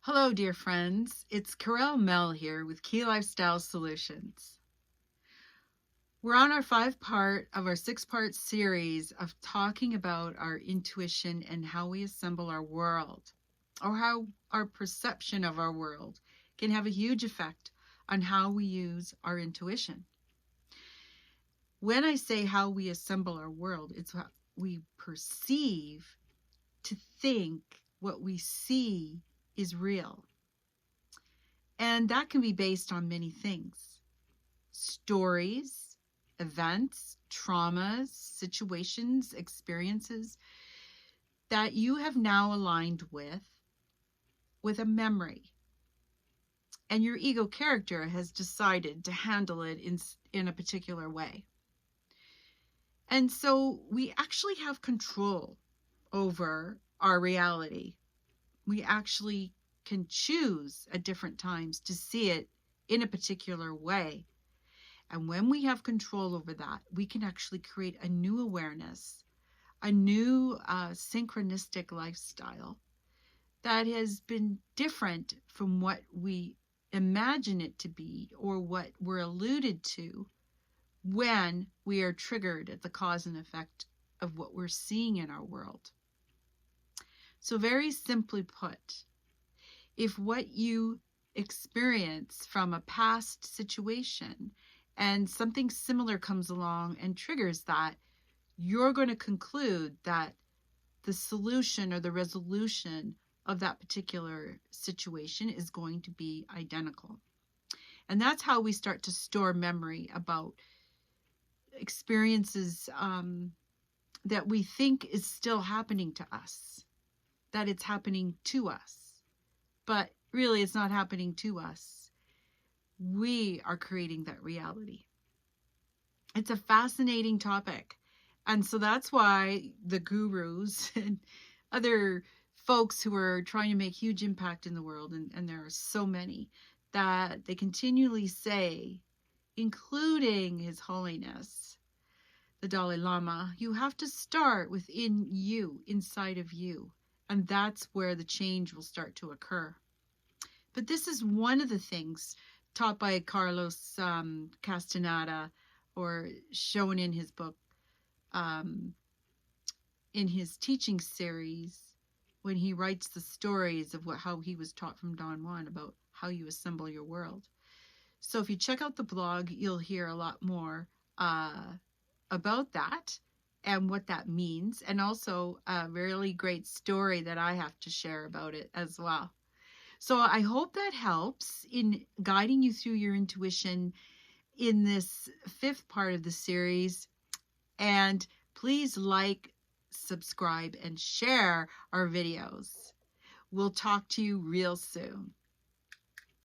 Hello, dear friends. It's Carol Mell here with Key Lifestyle Solutions. We're on our six-part series of talking about our intuition and how we assemble our world, or how our perception of our world can have a huge effect on how we use our intuition. When I say how we assemble our world, it's what we perceive to think what we see is real. And that can be based on many things: stories, events, traumas, situations, experiences that you have now aligned with a memory. And your ego character has decided to handle it in a particular way. And so we actually have control over our reality. We actually can choose at different times to see it in a particular way. And when we have control over that, we can actually create a new awareness, a new synchronistic lifestyle that has been different from what we imagine it to be or what we're alluded to when we are triggered at the cause and effect of what we're seeing in our world. So very simply put, if what you experience from a past situation and something similar comes along and triggers that, you're going to conclude that the solution or the resolution of that particular situation is going to be identical. And that's how we start to store memory about experiences that we think is still happening to us, that it's happening to us. But really, it's not happening to us. We are creating that reality. It's a fascinating topic. And so that's why the gurus and other folks who are trying to make huge impact in the world, and there are so many, that they continually say, including His Holiness, the Dalai Lama, you have to start within you, inside of you. And that's where the change will start to occur. But this is one of the things taught by Carlos Castaneda, or shown in his book, in his teaching series, when he writes the stories of how he was taught from Don Juan about how you assemble your world. So if you check out the blog, you'll hear a lot more about that and what that means, and also a really great story that I have to share about it as well. So I hope that helps in guiding you through your intuition in this fifth part of the series. And please like, subscribe, and share our videos. We'll talk to you real soon.